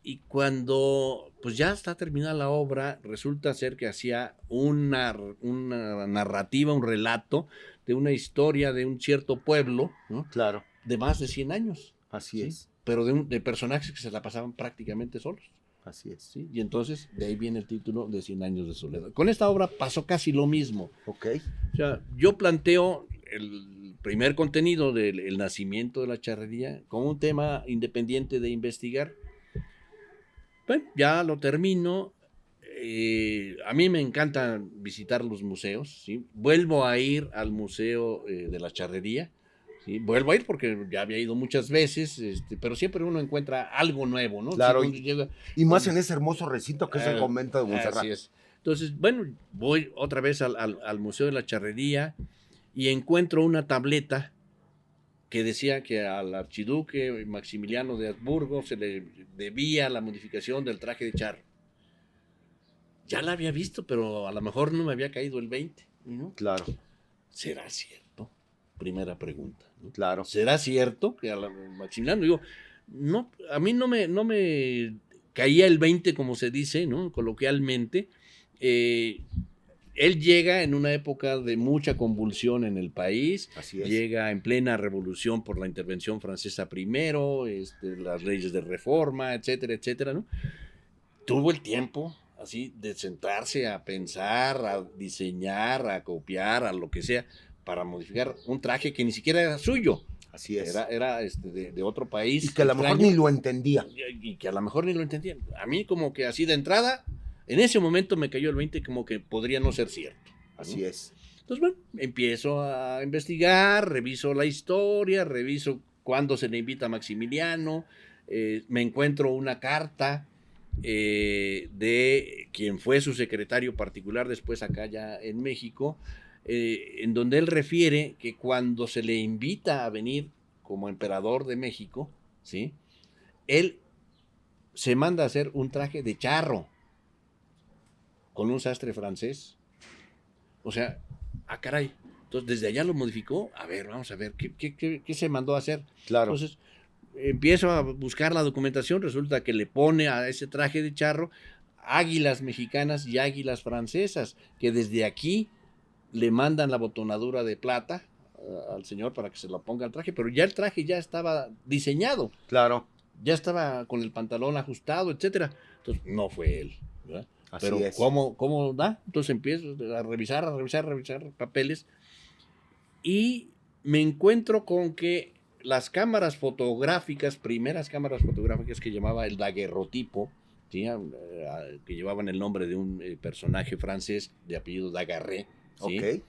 Y cuando pues ya está terminada la obra, resulta ser que hacía una narrativa, un relato de una historia de un cierto pueblo, ¿no? Claro. De más de 100 años. Así ¿sí? es. Pero de personajes que se la pasaban prácticamente solos. Así es. ¿Sí? Y entonces de ahí viene el título de 100 años de soledad. Con esta obra pasó casi lo mismo. Ok. O sea, yo planteo el primer contenido del nacimiento de la charrería como un tema independiente de investigar. Bueno, ya lo termino. A mí me encanta visitar los museos, ¿sí? Vuelvo a ir al Museo de la Charrería. Sí, vuelvo a ir porque ya había ido muchas veces, pero siempre uno encuentra algo nuevo, ¿no? Claro, Sí, y más en ese hermoso recinto que es el convento de Montserrat. Así es. Entonces, bueno, voy otra vez al Museo de la Charrería y encuentro una tableta que decía que al archiduque Maximiliano de Habsburgo se le debía la modificación del traje de charro. Ya la había visto, pero a lo mejor no me había caído el 20, ¿no? Claro. ¿Será cierto? Primera pregunta, ¿no? Claro. ¿Será cierto que a Maximiliano, digo, no, a mí no me caía el 20, como se dice, ¿no? Coloquialmente. Él llega en una época de mucha convulsión en el país. Así es. Llega en plena revolución por la intervención francesa primero, las leyes de reforma, etcétera, etcétera, ¿no? Tuvo el tiempo así de sentarse a pensar, a diseñar, a copiar, a lo que sea, para modificar un traje que ni siquiera era suyo. Así es. Era de otro país. Y que a lo mejor ni lo entendía. Y que a lo mejor ni lo entendía. A mí como que así de entrada, en ese momento me cayó el 20 como que podría no ser cierto, ¿no? Así es. Entonces, bueno, empiezo a investigar, reviso la historia, reviso cuándo se le invita a Maximiliano, me encuentro una carta de quien fue su secretario particular después acá ya en México, en donde él refiere que cuando se le invita a venir como emperador de México, ¿sí?, él se manda a hacer un traje de charro con un sastre francés. O sea, caray. Entonces, desde allá lo modificó. A ver, vamos a ver, ¿qué se mandó a hacer? Claro. Entonces, empiezo a buscar la documentación, resulta que le pone a ese traje de charro águilas mexicanas y águilas francesas, que desde aquí le mandan la botonadura de plata al señor para que se la ponga al traje, pero ya el traje ya estaba diseñado. Claro. Ya estaba con el pantalón ajustado, etcétera. Entonces, no fue él, ¿verdad? Así Pero es. ¿cómo da? Entonces empiezo a revisar papeles y me encuentro con que las cámaras fotográficas, primeras cámaras fotográficas que llamaba el daguerrotipo, ¿sí?, que llevaban el nombre de un personaje francés de apellido Daguerre, ¿sí?, Ok.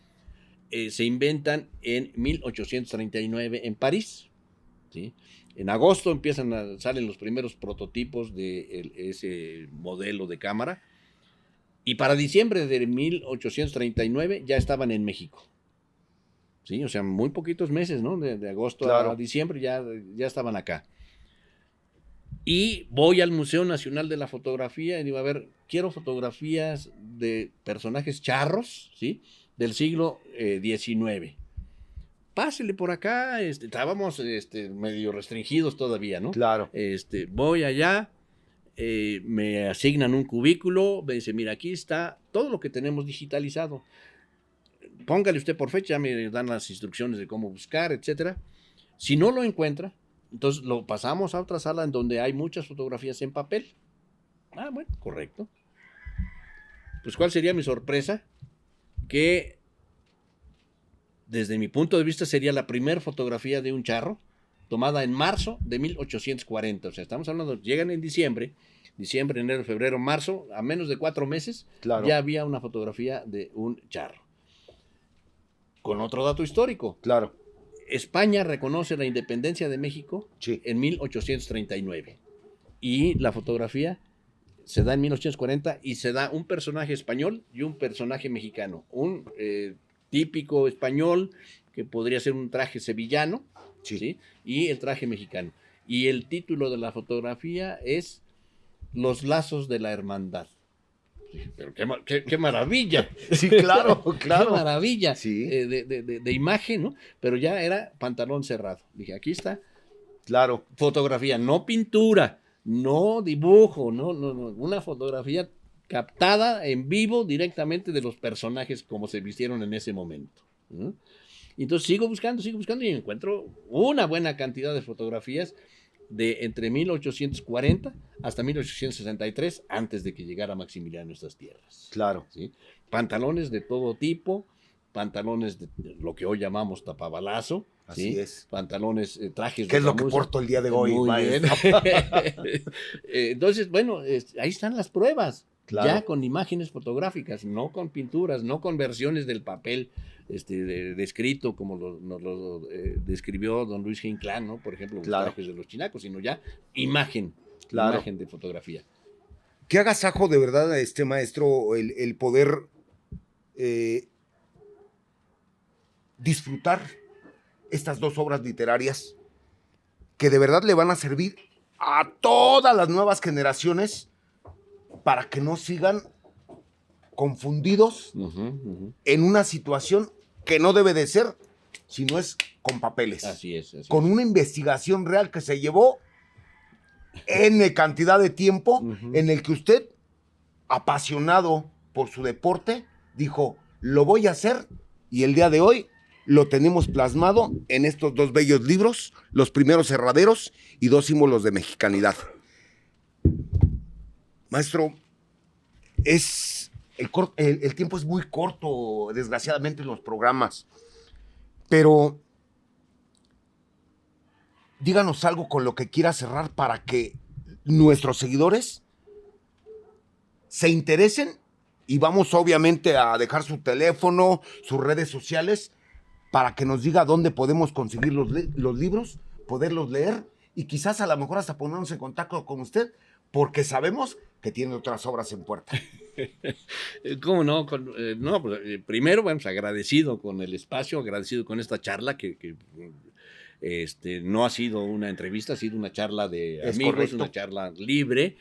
se inventan en 1839 en París, ¿sí? En agosto salen los primeros prototipos de ese modelo de cámara, y para diciembre de 1839 ya estaban en México. Sí, o sea, muy poquitos meses, ¿no? De agosto a diciembre ya estaban acá. Y voy al Museo Nacional de la Fotografía y digo, a ver, quiero fotografías de personajes charros, ¿sí?, del siglo XIX. Pásele por acá, estábamos medio restringidos todavía, ¿no? Claro. Voy allá, me asignan un cubículo, me dice, mira, aquí está todo lo que tenemos digitalizado. Póngale usted por fecha, me dan las instrucciones de cómo buscar, etcétera. Si no lo encuentra, entonces lo pasamos a otra sala en donde hay muchas fotografías en papel. Ah, bueno, correcto. Pues, ¿cuál sería mi sorpresa? Que desde mi punto de vista sería la primera fotografía de un charro tomada en marzo de 1840. O sea, estamos hablando, llegan en diciembre, enero, febrero, marzo, a menos de 4 meses, Claro. ya había una fotografía de un charro. Con otro dato histórico. Claro. España reconoce la independencia de México, Sí, en 1839. Y la fotografía se da en 1840 y se da un personaje español y un personaje mexicano. Un típico español que podría ser un traje sevillano, sí. ¿sí?, y el traje mexicano. Y el título de la fotografía es Los lazos de la hermandad. Pero qué maravilla. Sí, claro, claro. Qué maravilla, Sí. de imagen, ¿no? Pero ya era pantalón cerrado. Dije, aquí está. Claro. Fotografía, no pintura, no dibujo, no. Una fotografía captada en vivo directamente de los personajes como se vistieron en ese momento, ¿no? Y entonces sigo buscando y encuentro una buena cantidad de fotografías de entre 1840 hasta 1863, antes de que llegara Maximiliano a estas tierras. Claro. ¿Sí? Pantalones de todo tipo, pantalones de lo que hoy llamamos tapabalazo. Así ¿sí? es. Pantalones, trajes. ¿Qué es lo que porto el día de hoy, Muy bien. maestro? Entonces, bueno, ahí están las pruebas. Claro. Ya con imágenes fotográficas, no con pinturas, no con versiones del papel descrito como nos lo describió don Luis Ginclán, ¿no? Por ejemplo, los Claro. trajes de los chinacos, sino ya imagen, Claro. imagen de fotografía. Qué agasajo de verdad, maestro, el poder disfrutar estas 2 obras literarias que de verdad le van a servir a todas las nuevas generaciones para que no sigan confundidos en una situación que no debe de ser, sino es con papeles. Así es. Con una investigación real que se llevó N cantidad de tiempo en el que usted, apasionado por su deporte, dijo, lo voy a hacer, y el día de hoy lo tenemos plasmado en estos 2 bellos libros, Los primeros herraderos y 2 símbolos de mexicanidad. Maestro, el tiempo es muy corto, desgraciadamente, en los programas, pero díganos algo con lo que quiera cerrar para que nuestros seguidores se interesen, y vamos obviamente a dejar su teléfono, sus redes sociales, para que nos diga dónde podemos conseguir los libros, poderlos leer y quizás a lo mejor hasta ponernos en contacto con usted porque sabemos que tiene otras obras en puerta. ¿Cómo no? No, pues, primero, bueno, pues, agradecido con el espacio, agradecido con esta charla que no ha sido una entrevista, ha sido una charla de Es amigos, correcto. una charla libre.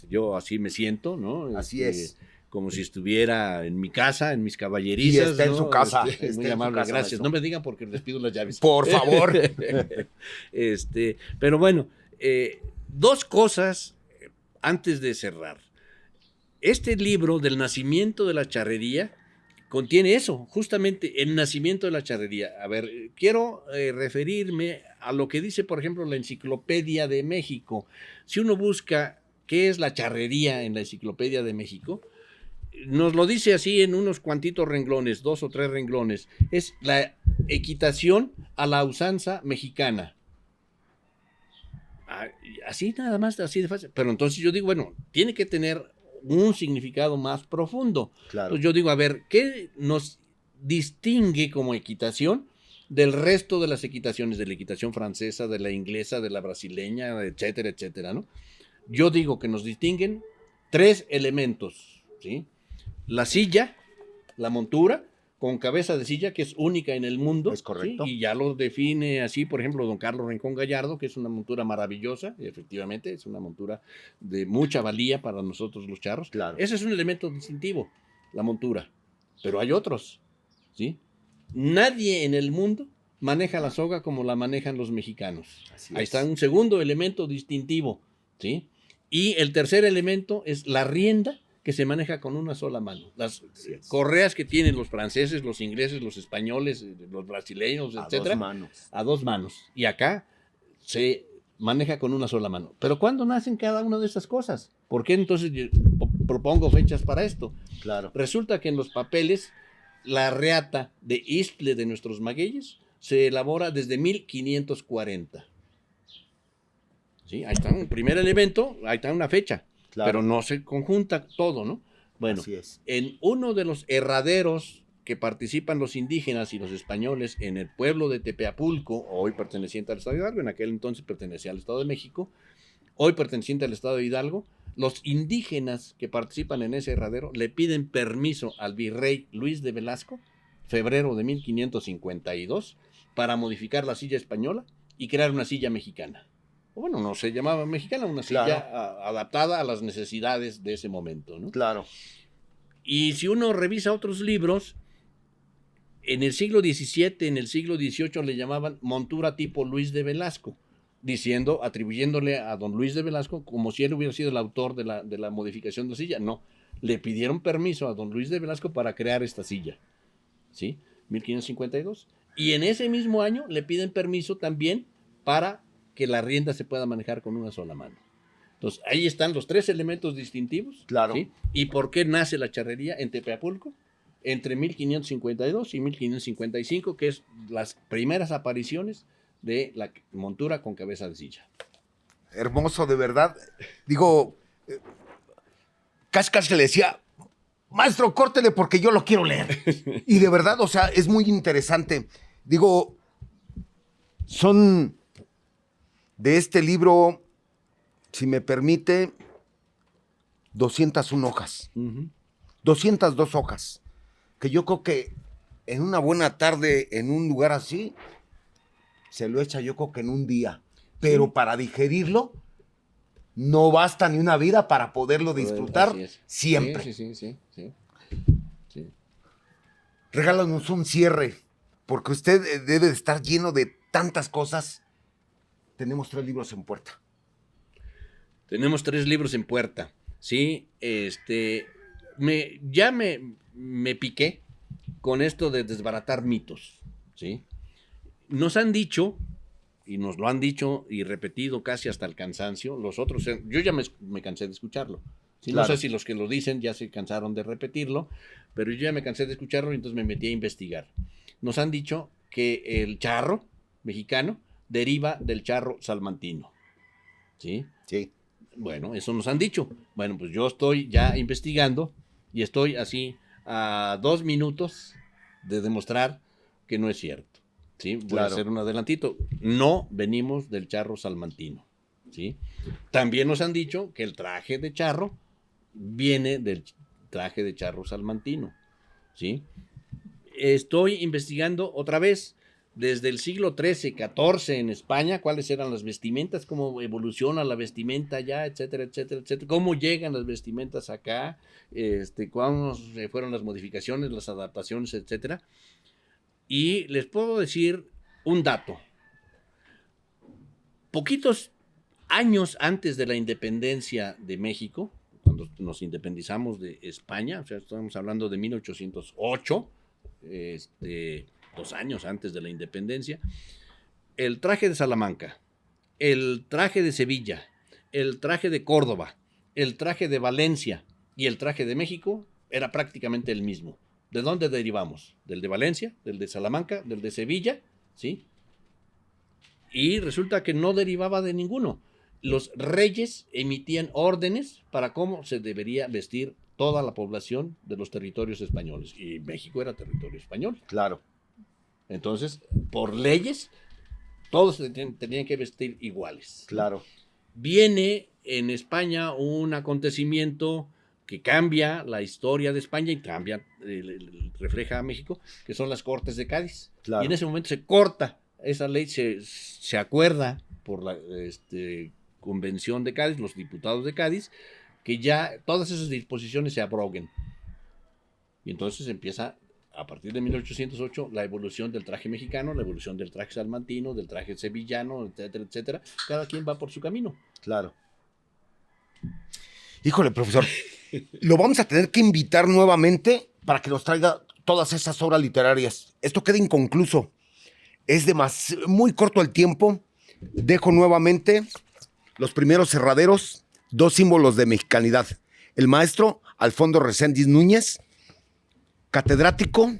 Yo así me siento, ¿no? Así es. Como si estuviera en mi casa, en mis Y caballerizas. está en ¿no? su casa. Muy Está en su amable, casa, gracias. maestro. No me digan porque les pido las llaves. Por favor. Pero bueno, dos cosas antes de cerrar. Este libro del nacimiento de la charrería contiene eso, justamente el nacimiento de la charrería. A ver, quiero referirme a lo que dice, por ejemplo, la Enciclopedia de México. Si uno busca qué es la charrería en la Enciclopedia de México, nos lo dice así en unos cuantitos renglones, 2 o 3 renglones. Es la equitación a la usanza mexicana. Así nada más, así de fácil. Pero entonces yo digo, bueno, tiene que tener un significado más profundo. Claro. Entonces yo digo, a ver, ¿qué nos distingue como equitación del resto de las equitaciones, de la equitación francesa, de la inglesa, de la brasileña, etcétera, etcétera, ¿no? Yo digo que nos distinguen 3 elementos, ¿sí? La silla, la montura, con cabeza de silla, que es única en el mundo. Es correcto. ¿sí? Y ya lo define así, por ejemplo, don Carlos Rincón Gallardo, que es una montura maravillosa, y efectivamente, es una montura de mucha valía para nosotros los charros. Claro. Ese es un elemento distintivo, la montura. Pero hay otros, ¿sí? Nadie en el mundo maneja la soga como la manejan los mexicanos. Así Ahí es. está un segundo elemento distintivo, ¿sí? Y el tercer elemento es la rienda, que se maneja con una sola mano. Las correas que tienen los franceses, los ingleses, los españoles, los brasileños, A etcétera, 2 manos. a 2 manos. Y acá se maneja con una sola mano. Pero ¿cuándo nacen cada una de estas cosas? ¿Por qué entonces yo propongo fechas para esto? Claro. Resulta que en los papeles la reata de Istle de nuestros magueyes se elabora desde 1540. ¿Sí? Ahí está un primer elemento, ahí está una fecha. Claro. Pero no se conjunta todo, ¿no? Bueno, Así es. en uno de los herraderos que participan los indígenas y los españoles en el pueblo de Tepeapulco, hoy perteneciente al Estado de Hidalgo, en aquel entonces pertenecía al Estado de México, hoy perteneciente al Estado de Hidalgo, los indígenas que participan en ese herradero le piden permiso al virrey Luis de Velasco, febrero de 1552, para modificar la silla española y crear una silla mexicana. Bueno, no se llamaba mexicana, una silla adaptada a las necesidades de ese momento, ¿no? Claro. Y si uno revisa otros libros, en el siglo XVII, en el siglo XVIII le llamaban montura tipo Luis de Velasco, atribuyéndole a don Luis de Velasco como si él hubiera sido el autor de la modificación de la silla. No, le pidieron permiso a don Luis de Velasco para crear esta silla, ¿sí? 1552. Y en ese mismo año le piden permiso también para que la rienda se pueda manejar con una sola mano. Entonces, ahí están los 3 elementos distintivos. Claro. ¿sí? ¿Y por qué nace la charrería en Tepeapulco? Entre 1552 y 1555, que es las primeras apariciones de la montura con cabeza de silla. Hermoso, de verdad. Digo, casi le decía, maestro, córtele porque yo lo quiero leer. Y de verdad, o sea, es muy interesante. Digo, son de este libro, si me permite, 201 hojas. 202 hojas. Que yo creo que en una buena tarde, en un lugar así, se lo echa yo creo que en un día. Pero para digerirlo, no basta ni una vida para poderlo disfrutar Así es. siempre. Sí. Regálanos un cierre, porque usted debe de estar lleno de tantas cosas. Tenemos 3 libros en puerta. Tenemos 3 libros en puerta, ¿sí? Ya me piqué con esto de desbaratar mitos, ¿sí? Nos han dicho, y nos lo han dicho y repetido casi hasta el cansancio, los otros, yo ya me cansé de escucharlo. ¿sí? Claro. No sé si los que lo dicen ya se cansaron de repetirlo, pero yo ya me cansé de escucharlo y entonces me metí a investigar. Nos han dicho que el charro mexicano deriva del charro salmantino, ¿sí? Sí. Bueno, eso nos han dicho. Bueno, pues yo estoy ya investigando y estoy así a 2 minutos de demostrar que no es cierto. ¿sí? Voy a hacer un adelantito. No venimos del charro salmantino. ¿sí? También nos han dicho que el traje de charro viene del traje de charro salmantino, ¿sí? Estoy investigando otra vez desde el siglo XIII, XIV en España, cuáles eran las vestimentas, cómo evoluciona la vestimenta allá, etcétera, etcétera, etcétera, cómo llegan las vestimentas acá, cuándo fueron las modificaciones, las adaptaciones, etcétera. Y les puedo decir un dato. Poquitos años antes de la independencia de México, cuando nos independizamos de España, o sea, estamos hablando de 1808, 2 años antes de la independencia, el traje de Salamanca, el traje de Sevilla, el traje de Córdoba, el traje de Valencia y el traje de México era prácticamente el mismo. ¿De dónde derivamos? Del de Valencia, del de Salamanca, del de Sevilla, ¿sí? Y resulta que no derivaba de ninguno. Los reyes emitían órdenes para cómo se debería vestir toda la población de los territorios españoles. Y México era territorio español. Claro. Entonces, por leyes, todos tenían que vestir iguales. Claro. Viene en España un acontecimiento que cambia la historia de España y cambia, refleja a México, que son las Cortes de Cádiz. Claro. Y en ese momento se corta esa ley, se acuerda por la Convención de Cádiz, los diputados de Cádiz, que ya todas esas disposiciones se abroguen. Y entonces empieza, a partir de 1808, la evolución del traje mexicano, la evolución del traje salmantino, del traje sevillano, etcétera, etcétera. Cada quien va por su camino. Claro. Híjole, profesor, lo vamos a tener que invitar nuevamente para que nos traiga todas esas obras literarias. Esto queda inconcluso. Es muy corto el tiempo. Dejo nuevamente los primeros cerraderos, 2 símbolos de mexicanidad. El maestro Alfonso Reséndiz Núñez, catedrático,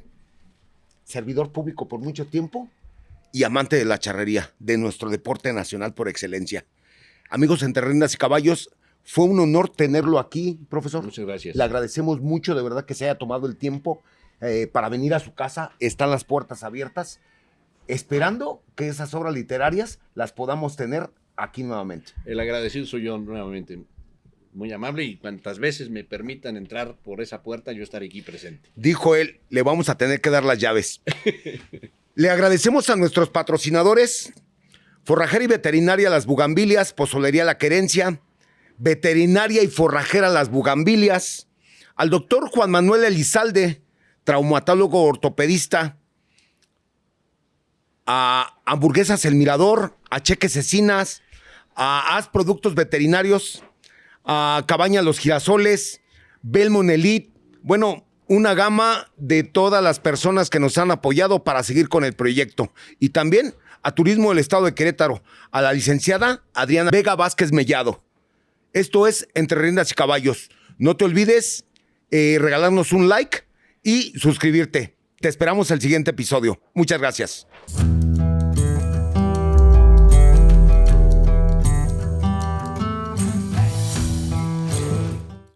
servidor público por mucho tiempo y amante de la charrería, de nuestro deporte nacional por excelencia. Amigos entre riendas y caballos, fue un honor tenerlo aquí, profesor. Muchas gracias. Le agradecemos mucho, de verdad, que se haya tomado el tiempo para venir a su casa. Están las puertas abiertas, esperando que esas obras literarias las podamos tener aquí nuevamente. El agradecido soy yo nuevamente. Muy amable, y cuantas veces me permitan entrar por esa puerta, yo estaré aquí presente. Dijo él, le vamos a tener que dar las llaves. Le agradecemos a nuestros patrocinadores: Forrajera y Veterinaria Las Bugambilias, Pozolería La Querencia, Veterinaria y Forrajera Las Bugambilias, al doctor Juan Manuel Elizalde, traumatólogo ortopedista, a Hamburguesas El Mirador, a Cheques Cecinas, a As Productos Veterinarios, a Cabaña Los Girasoles, Belmont Elite, bueno, una gama de todas las personas que nos han apoyado para seguir con el proyecto. Y también a Turismo del Estado de Querétaro, a la licenciada Adriana Vega Vázquez Mellado. Esto es Entre Riendas y Caballos. No te olvides regalarnos un like y suscribirte. Te esperamos el siguiente episodio. Muchas gracias.